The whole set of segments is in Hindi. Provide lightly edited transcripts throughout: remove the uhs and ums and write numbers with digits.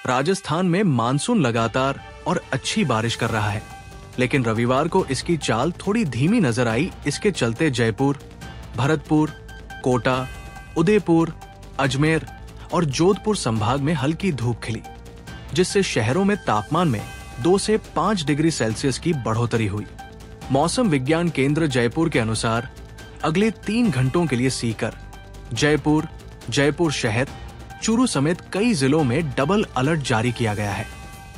राजस्थान में मानसून लगातार और अच्छी बारिश कर रहा है, लेकिन रविवार को इसकी चाल थोड़ी धीमी नजर आई। इसके चलते जयपुर, भरतपुर, कोटा, उदयपुर, अजमेर और जोधपुर संभाग में हल्की धूप खिली, जिससे शहरों में तापमान में 2 से 5 डिग्री सेल्सियस की बढ़ोतरी हुई। मौसम विज्ञान केंद्र जयपुर के अनुसार अगले 3 घंटों के लिए सीकर, जयपुर, जयपुर शहर, चूरू समेत कई जिलों में डबल अलर्ट जारी किया गया है।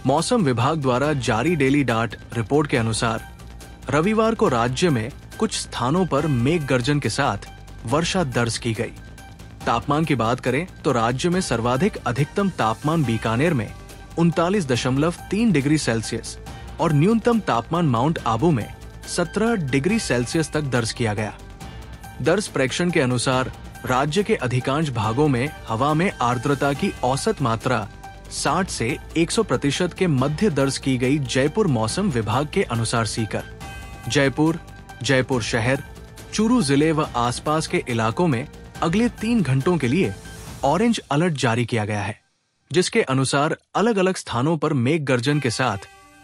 मौसम विभाग द्वारा जारी डेली डार्ट रिपोर्ट के अनुसार रविवार को राज्य में कुछ स्थानों पर मेघ गर्जन के साथ वर्षा दर्ज की गई। तापमान की बात करें तो राज्य में सर्वाधिक अधिकतम तापमान बीकानेर में 39.3 डिग्री सेल्सियस और न्यूनतम तापमान माउंट आबू में 17 डिग्री सेल्सियस तक दर्ज किया गया। दर्ज प्रेक्षण के अनुसार राज्य के अधिकांश भागों में हवा में आर्द्रता की औसत मात्रा 60 से 100% के मध्य दर्ज की गई। जयपुर मौसम विभाग के अनुसार सीकर, जयपुर, जयपुर शहर, चूरू जिले व आसपास के इलाकों में अगले 3 घंटों के लिए ऑरेंज अलर्ट जारी किया गया है, जिसके अनुसार अलग अलग स्थानों पर मेघ गर्जन के साथ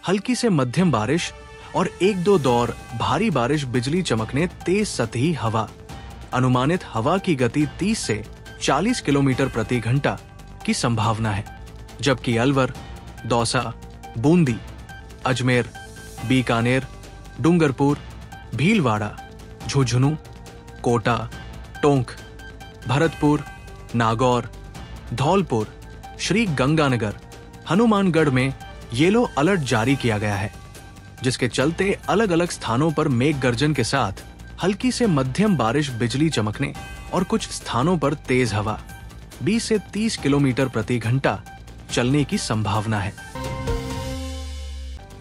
हल्की से मध्यम बारिश और 1-2 दौर भारी बारिश, बिजली चमकने, तेज सतही हवा। अनुमानित हवा की गति 30 से 40 किलोमीटर प्रति घंटा की संभावना है, जबकि अलवर, दौसा, बूंदी, अजमेर, बीकानेर, डूंगरपुर, भीलवाड़ा, झुंझुनू, कोटा, टोंक, भरतपुर, नागौर, धौलपुर, श्री गंगानगर, हनुमानगढ़ में येलो अलर्ट जारी किया गया है, जिसके चलते अलग अलग स्थानों पर मेघ गर्जन के साथ हल्की से मध्यम बारिश, बिजली चमकने और कुछ स्थानों पर तेज हवा 20 से 30 किलोमीटर प्रति घंटा चलने की संभावना है।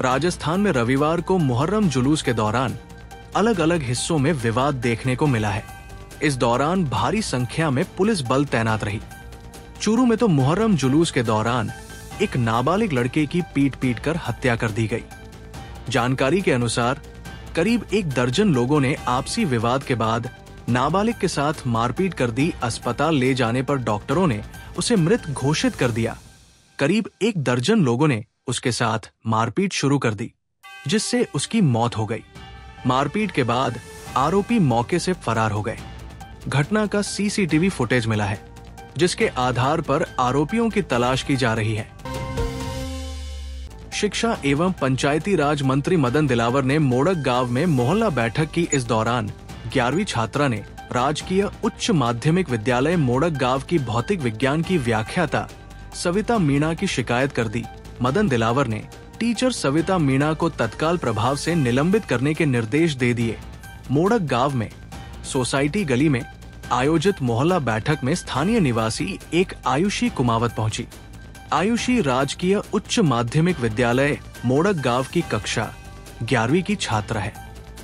राजस्थान में रविवार को मुहर्रम जुलूस के दौरान अलग अलग हिस्सों में विवाद देखने को मिला है। इस दौरान भारी संख्या में पुलिस बल तैनात रही। चूरू में तो मुहर्रम जुलूस के दौरान एक नाबालिग लड़के की पीट कर हत्या कर दी गई। जानकारी के अनुसार करीब 1 दर्जन लोगों ने आपसी विवाद के बाद नाबालिग के साथ मारपीट कर दी। अस्पताल ले जाने पर डॉक्टरों ने उसे मृत घोषित कर दिया। करीब 1 दर्जन लोगों ने उसके साथ मारपीट शुरू कर दी, जिससे उसकी मौत हो गई। मारपीट के बाद आरोपी मौके से फरार हो गए। घटना का सीसीटीवी फुटेज मिला है, जिसके आधार पर आरोपियों की तलाश की जा रही है। शिक्षा एवं पंचायती राज मंत्री मदन दिलावर ने मोड़क गांव में मोहल्ला बैठक की। इस दौरान 11वीं छात्रा ने राजकीय उच्च माध्यमिक विद्यालय मोड़क गांव की भौतिक विज्ञान की व्याख्याता सविता मीणा की शिकायत कर दी। मदन दिलावर ने टीचर सविता मीणा को तत्काल प्रभाव से निलंबित करने के निर्देश दे दिए। मोड़क गांव में सोसाइटी गली में आयोजित मोहल्ला बैठक में स्थानीय निवासी एक आयुषी कुमावत पहुंची। आयुषी राजकीय उच्च माध्यमिक विद्यालय मोड़क गांव की कक्षा 11वीं की छात्रा है।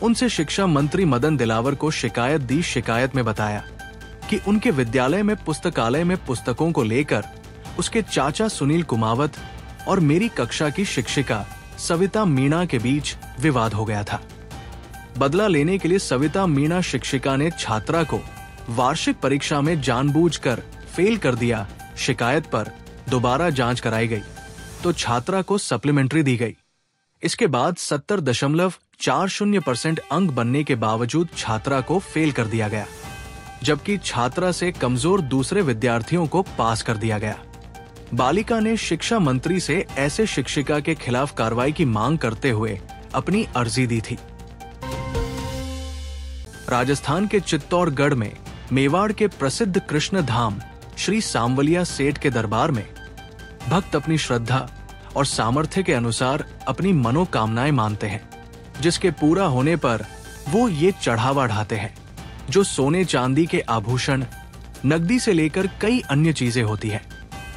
उनसे शिक्षा मंत्री मदन दिलावर को शिकायत दी। शिकायत में बताया कि उनके विद्यालय में पुस्तकालय में पुस्तकों को लेकर उसके चाचा सुनील कुमावत और मेरी कक्षा की शिक्षिका सविता मीणा के बीच विवाद हो गया था। बदला लेने के लिए सविता मीणा शिक्षिका ने छात्रा को वार्षिक परीक्षा में जानबूझकर फेल कर दिया। शिकायत पर दोबारा जांच कराई गई तो छात्रा को सप्लीमेंट्री दी गई। इसके बाद 70.40% अंक बनने के बावजूद छात्रा को फेल कर दिया गया, जबकि छात्रा से कमजोर दूसरे विद्यार्थियों को पास कर दिया गया। बालिका ने शिक्षा मंत्री से ऐसे शिक्षिका के खिलाफ कार्रवाई की मांग करते हुए अपनी अर्जी दी थी। राजस्थान के चित्तौड़गढ़ में मेवाड़ के प्रसिद्ध कृष्ण धाम श्री सांवलिया सेठ के दरबार में भक्त अपनी श्रद्धा और सामर्थ्य के अनुसार अपनी मनोकामनाएं मानते हैं, जिसके पूरा होने पर वो ये चढ़ावा ढाते हैं, जो सोने चांदी के आभूषण, नकदी से लेकर कई अन्य चीजें होती है,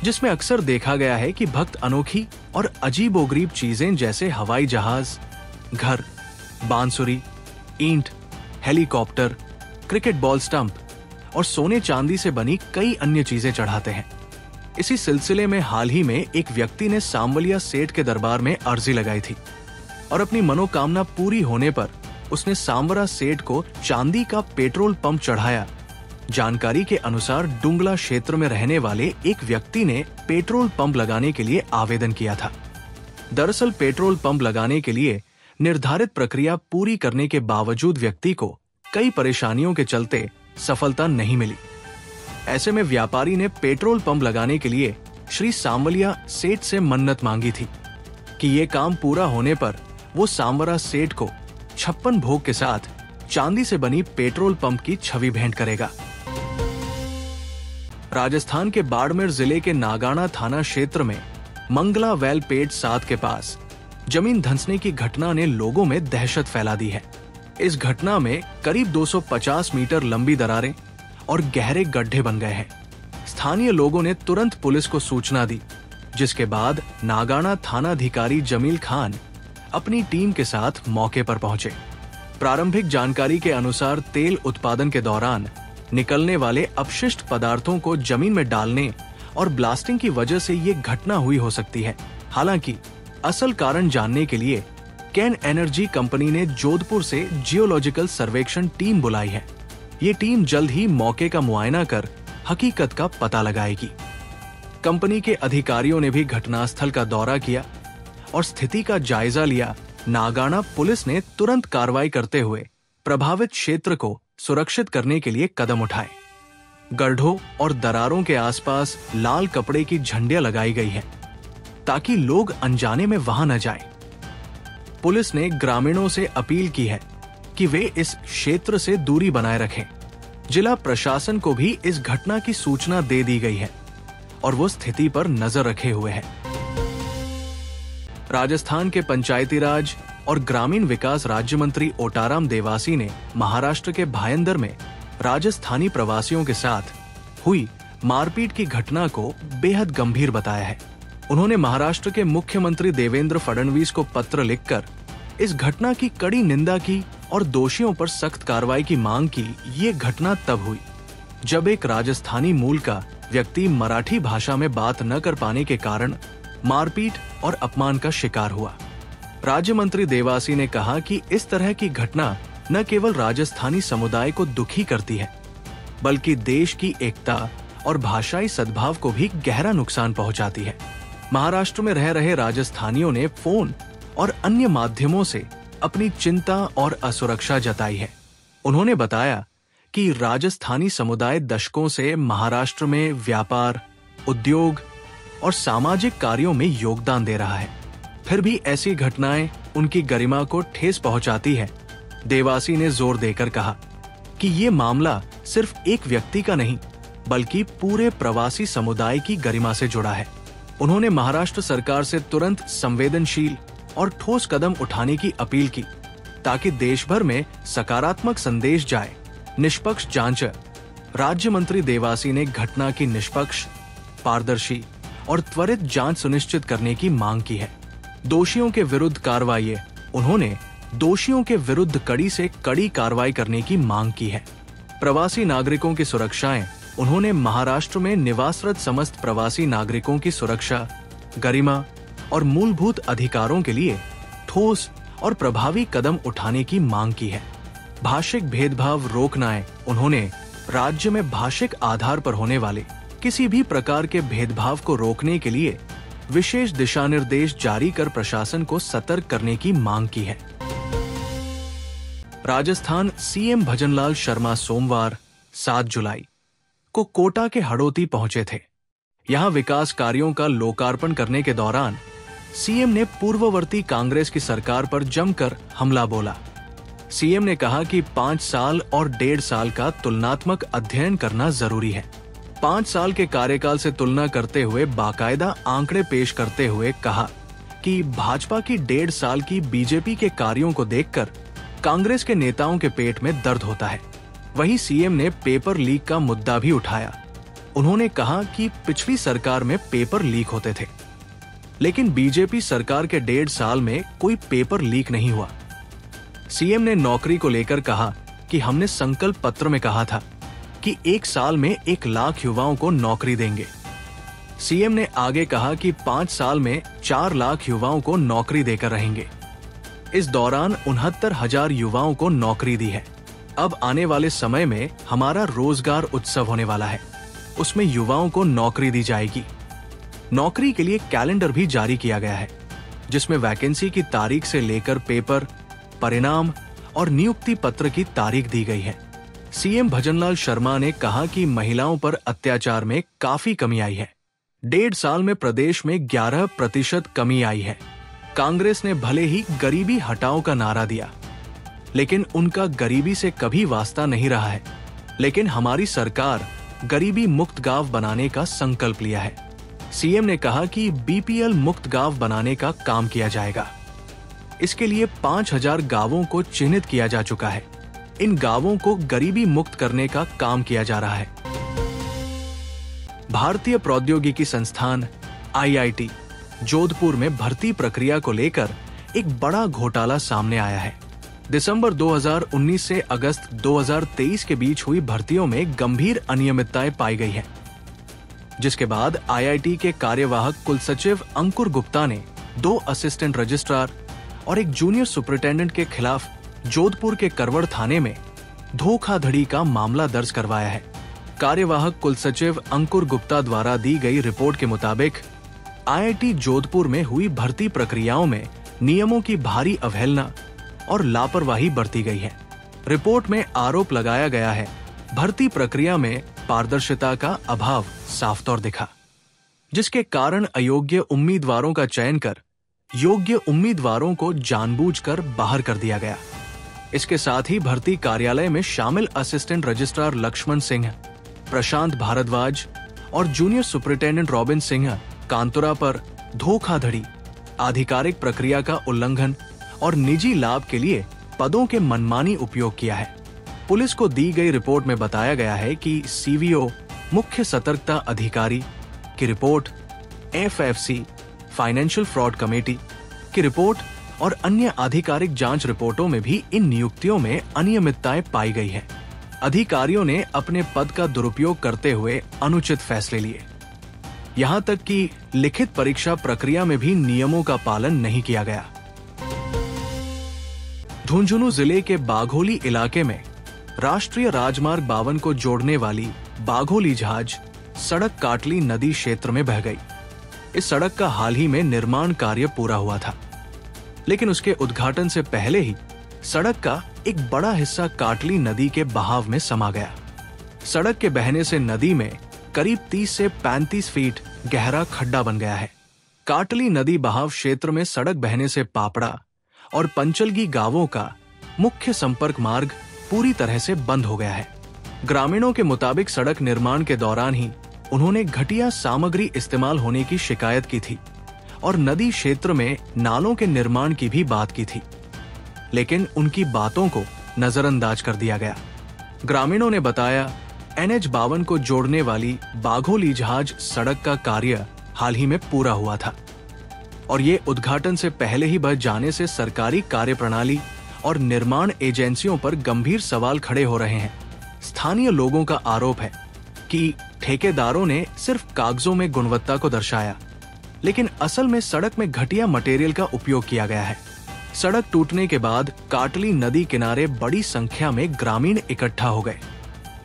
जिसमें अक्सर देखा गया है कि भक्त अनोखी और अजीबोगरीब चीजें जैसे हवाई जहाज, घर, बांसुरी, ईंट, हेलीकॉप्टर, क्रिकेट बॉल स्टंप और सोने चांदी से बनी कई अन्य चीजें चढ़ाते हैं। इसी सिलसिले में हाल ही में एक व्यक्ति ने सांवलिया सेठ के दरबार में अर्जी लगाई थी और अपनी मनोकामना पूरी होने पर उसने सांवरा सेठ को चांदी का पेट्रोल पंप चढ़ाया, जानकारी के अनुसार डुंगला क्षेत्र में रहने वाले एक व्यक्ति ने पेट्रोल पंप लगाने के लिए आवेदन किया था। दरअसल पेट्रोल पंप लगाने के लिए निर्धारित प्रक्रिया पूरी करने के बावजूद व्यक्ति को कई परेशानियों के चलते सफलता नहीं मिली। ऐसे में व्यापारी ने पेट्रोल पंप लगाने के लिए श्री सांवलिया सेठ से मन्नत मांगी थी कि ये काम पूरा होने पर वो सांवरा सेठ को 56 भोग के साथ चांदी से बनी पेट्रोल पंप की छवि भेंट करेगा। राजस्थान के बाड़मेर जिले के नागाना थाना क्षेत्र में मंगला वैल पेट 7 के पास जमीन धंसने की घटना ने लोगों में दहशत फैला दी है। इस घटना में करीब 250 मीटर लंबी दरारें और गहरे गड्ढे बन गए हैं। स्थानीय लोगों ने तुरंत पुलिस को सूचना दी, जिसके बाद नागाना थानाधिकारी जमील खान अपनी टीम के साथ मौके पर पहुंचे। प्रारंभिक जानकारी के अनुसार तेल उत्पादन के दौरान निकलने वाले अपशिष्ट पदार्थों को जमीन में डालने और ब्लास्टिंग की वजह से ये घटना हुई हो सकती है। हालांकि असल कारण जानने के लिए कैन एनर्जी कंपनी ने जोधपुर से जियोलॉजिकल सर्वेक्षण टीम बुलाई है। ये टीम जल्द ही मौके का मुआयना कर हकीकत का पता लगाएगी। कंपनी के अधिकारियों ने भी घटनास्थल का दौरा किया और स्थिति का जायजा लिया। नागाना पुलिस ने तुरंत कार्रवाई करते हुए प्रभावित क्षेत्र को सुरक्षित करने के लिए कदम उठाए। गड्ढों और दरारों के आसपास लाल कपड़े की झंडियां लगाई गई हैं, ताकि लोग अनजाने में वहां न जाएं। पुलिस ने ग्रामीणों से अपील की है कि वे इस क्षेत्र से दूरी बनाए रखें। जिला प्रशासन को भी इस घटना की सूचना दे दी गई है और वो स्थिति पर नजर रखे हुए है। राजस्थान के पंचायती राज और ग्रामीण विकास राज्य मंत्री ओटाराम देवासी ने महाराष्ट्र के भायंदर में राजस्थानी प्रवासियों के साथ हुई मारपीट की घटना को बेहद गंभीर बताया है। उन्होंने महाराष्ट्र के मुख्यमंत्री देवेंद्र फडणवीस को पत्र लिखकर इस घटना की कड़ी निंदा की और दोषियों पर सख्त कार्रवाई की मांग की। ये घटना तब हुई जब एक राजस्थानी मूल का व्यक्ति मराठी भाषा में बात न कर पाने के कारण मारपीट और अपमान का शिकार हुआ। राज्य मंत्री देवासी ने कहा कि इस तरह की घटना न केवल राजस्थानी समुदाय को दुखी करती है, बल्कि देश की एकता और भाषाई सद्भाव को भी गहरा नुकसान पहुंचाती है। महाराष्ट्र में रह रहे राजस्थानियों ने फोन और अन्य माध्यमों से अपनी चिंता और असुरक्षा जताई है। उन्होंने बताया कि राजस्थानी समुदाय दशकों से महाराष्ट्र में व्यापार, उद्योग और सामाजिक कार्यों में योगदान दे रहा है, फिर भी ऐसी घटनाएं उनकी गरिमा को ठेस पहुंचाती है। देवासी ने जोर देकर कहा कि ये मामला सिर्फ एक व्यक्ति का नहीं, बल्कि पूरे प्रवासी समुदाय की गरिमा से जुड़ा है। उन्होंने महाराष्ट्र सरकार से तुरंत संवेदनशील और ठोस कदम उठाने की अपील की, ताकि देश भर में सकारात्मक संदेश जाए। निष्पक्ष जांच। राज्य मंत्री देवासी ने घटना की निष्पक्ष, पारदर्शी और त्वरित जांच सुनिश्चित करने की मांग की है। दोषियों के विरुद्ध कार्रवाई। उन्होंने दोषियों के विरुद्ध कड़ी से कड़ी कार्रवाई करने की मांग की है। प्रवासी नागरिकों की सुरक्षाएं। उन्होंने महाराष्ट्र में निवासरत समस्त प्रवासी नागरिकों की सुरक्षा, गरिमा और मूलभूत अधिकारों के लिए ठोस और प्रभावी कदम उठाने की मांग की है। भाषिक भेदभाव रोकना है। उन्होंने राज्य में भाषिक आधार पर होने वाले किसी भी प्रकार के भेदभाव को रोकने के लिए विशेष दिशा निर्देश जारी कर प्रशासन को सतर्क करने की मांग की है। राजस्थान सीएम भजनलाल शर्मा सोमवार 7 जुलाई को कोटा के हड़ौती पहुंचे थे। यहां विकास कार्यों का लोकार्पण करने के दौरान सीएम ने पूर्ववर्ती कांग्रेस की सरकार पर जमकर हमला बोला। सीएम ने कहा कि 5 साल और 1.5 साल का तुलनात्मक अध्ययन करना जरूरी है। 5 साल के कार्यकाल से तुलना करते हुए बाकायदा आंकड़े पेश करते हुए कहा कि भाजपा की 1.5 साल की बीजेपी के कार्यों को देखकर कांग्रेस के नेताओं के पेट में दर्द होता है। वहीं सीएम ने पेपर लीक का मुद्दा भी उठाया। उन्होंने कहा कि पिछली सरकार में पेपर लीक होते थे, लेकिन बीजेपी सरकार के 1.5 साल में कोई पेपर लीक नहीं हुआ। सीएम ने नौकरी को लेकर कहा कि हमने संकल्प पत्र में कहा था कि 1 साल में 1 लाख युवाओं को नौकरी देंगे। सीएम ने आगे कहा कि 5 साल में 4 लाख युवाओं को नौकरी देकर रहेंगे। इस दौरान 69,000 युवाओं को नौकरी दी है। अब आने वाले समय में हमारा रोजगार उत्सव होने वाला है। उसमें युवाओं को नौकरी दी जाएगी। नौकरी के लिए कैलेंडर भी जारी किया गया है, जिसमें वैकेंसी की तारीख से लेकर पेपर, परिणाम और नियुक्ति पत्र की तारीख दी गई है। सीएम भजनलाल शर्मा ने कहा कि महिलाओं पर अत्याचार में काफी कमी आई है। 1.5 साल में प्रदेश में 11% कमी आई है। कांग्रेस ने भले ही गरीबी हटाओ का नारा दिया, लेकिन उनका गरीबी से कभी वास्ता नहीं रहा है। लेकिन हमारी सरकार गरीबी मुक्त गांव बनाने का संकल्प लिया है। सीएम ने कहा कि बीपीएल मुक्त गांव बनाने का काम किया जाएगा। इसके लिए 5000 गांवों को चिन्हित किया जा चुका है। इन गांवों को गरीबी मुक्त करने का काम किया जा रहा है। भारतीय प्रौद्योगिकी संस्थान IIT जोधपुर में भर्ती प्रक्रिया को लेकर एक बड़ा घोटाला सामने आया है। दिसंबर 2019 से अगस्त 2023 के बीच हुई भर्तियों में गंभीर अनियमितताएं पाई गई हैं, जिसके बाद IIT के कार्यवाहक कुलसचिव अंकुर गुप्ता ने 2 असिस्टेंट रजिस्ट्रार और एक जूनियर सुपरिटेंडेंट के खिलाफ जोधपुर के करवड़ थाने में धोखाधड़ी का मामला दर्ज करवाया है। कार्यवाहक कुलसचिव अंकुर गुप्ता द्वारा दी गई रिपोर्ट के मुताबिक IIT जोधपुर में हुई भर्ती प्रक्रियाओं में नियमों की भारी अवहेलना और लापरवाही बरती गई है। रिपोर्ट में आरोप लगाया गया है भर्ती प्रक्रिया में पारदर्शिता का अभाव साफ तौर दिखा, जिसके कारण अयोग्य उम्मीदवारों का चयन कर योग्य उम्मीदवारों को जानबूझकर बाहर कर दिया गया। इसके साथ ही भर्ती कार्यालय में शामिल असिस्टेंट रजिस्ट्रार लक्ष्मण सिंह, प्रशांत भारद्वाज और junior superintendent robin Singh Kantura पर धोखाधड़ी, आधिकारिक प्रक्रिया का उल्लंघन और निजी लाभ के लिए पदों के मनमानी उपयोग किया है। पुलिस को दी गई रिपोर्ट में बताया गया है कि CVO, मुख्य सतर्कता अधिकारी की report, FFC, financial fraud committee की रिपोर्ट और अन्य आधिकारिक जांच रिपोर्टों में भी इन नियुक्तियों में अनियमितताएं पाई गई है। अधिकारियों ने अपने पद का दुरुपयोग करते हुए अनुचित फैसले लिए। यहां तक कि लिखित परीक्षा प्रक्रिया में भी नियमों का पालन नहीं किया गया। झुंझुनू जिले के बाघोली इलाके में राष्ट्रीय राजमार्ग 52 को जोड़ने वाली बाघोली जहाज सड़क काटली नदी क्षेत्र में बह गई। इस सड़क का हाल ही में निर्माण कार्य पूरा हुआ था, लेकिन उसके उद्घाटन से पहले ही सड़क का एक बड़ा हिस्सा काटली नदी के बहाव में समा गया। सड़क के बहने से नदी में करीब 30 से 35 फीट गहरा खड्डा बन गया है। काटली नदी बहाव क्षेत्र में सड़क बहने से पापड़ा और पंचलगी गांवों का मुख्य संपर्क मार्ग पूरी तरह से बंद हो गया है। ग्रामीणों के मुताबिक सड़क निर्माण के दौरान ही उन्होंने घटिया सामग्री इस्तेमाल होने की शिकायत की थी और नदी क्षेत्र में नालों के निर्माण की भी बात की थी, लेकिन उनकी बातों को नजरअंदाज कर दिया गया। ग्रामीणों ने बताया, NH 52 को जोड़ने वाली बाघोली जहाज सड़क का कार्य हाल ही में पूरा हुआ था और ये उद्घाटन से पहले ही बह जाने से सरकारी कार्यप्रणाली और निर्माण एजेंसियों पर गंभीर सवाल खड़े हो रहे हैं। स्थानीय लोगों का आरोप है कि ठेकेदारों ने सिर्फ कागजों में गुणवत्ता को दर्शाया, लेकिन असल में सड़क में घटिया मटेरियल का उपयोग किया गया है। सड़क टूटने के बाद काटली नदी किनारे बड़ी संख्या में ग्रामीण इकट्ठा हो गए।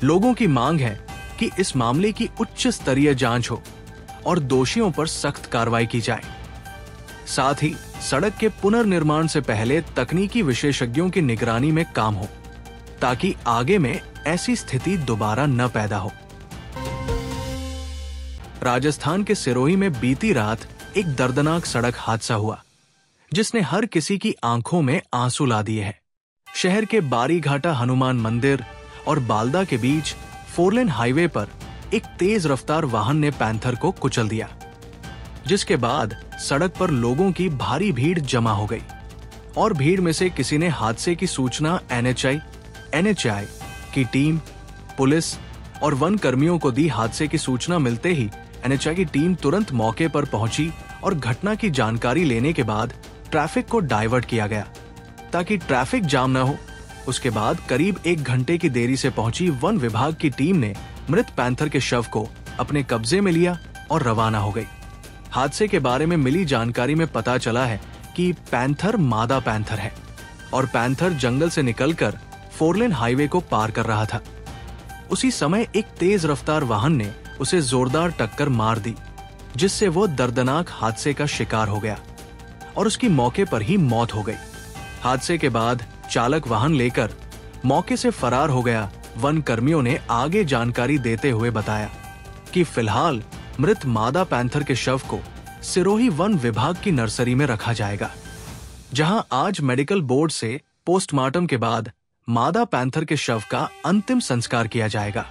लोगों की मांग है कि इस मामले की उच्च स्तरीय जांच हो और दोषियों पर सख्त कार्रवाई की जाए। साथ ही सड़क के पुनर्निर्माण से पहले तकनीकी विशेषज्ञों की निगरानी में काम हो, ताकि आगे में ऐसी स्थिति दोबारा न पैदा हो। राजस्थान के सिरोही में बीती रात एक दर्दनाक सड़क हादसा हुआ, जिसने हर किसी की आंखों में आंसू ला दिए हैं। शहर के बारीघाटा हनुमान मंदिर और बालदा के बीच 4 हाईवे पर एक तेज रफ्तार वाहन ने पैंथर को कुचल दिया, जिसके बाद सड़क पर लोगों की भारी भीड़ जमा हो गई और भीड़ में से किसी ने हादसे की सूचना NHI की टीम, पुलिस और वन कर्मियों को दी। हादसे की सूचना मिलते ही NHI की टीम तुरंत मौके पर पहुंची और घटना की जानकारी लेने के बाद ट्रैफिक को डाइवर्ट किया गया ताकि ट्रैफिक जाम न हो। उसके बाद करीब 1 घंटे की देरी से पहुंची वन विभाग की टीम ने मृत पैंथर के शव को अपने कब्जे में लिया और रवाना हो गई। हादसे के बारे में मिली जानकारी में पता चला है कि पैंथर मादा पैंथर है और पैंथर जंगल से निकलकर 4 लेन हाईवे को पार कर रहा था। उसी समय एक तेज रफ्तार वाहन ने उसे जोरदार टक्कर मार दी, जिससे वो दर्दनाक हादसे का शिकार हो गया और उसकी मौके पर ही मौत हो गई। हादसे के बाद चालक वाहन लेकर मौके से फरार हो गया। वन कर्मियों ने आगे जानकारी देते हुए बताया कि फिलहाल मृत मादा पैंथर के शव को सिरोही वन विभाग की नर्सरी में रखा जाएगा, जहां आज मेडिकल बोर्ड से पोस्टमार्टम के बाद मादा पैंथर के शव का अंतिम संस्कार किया जाएगा।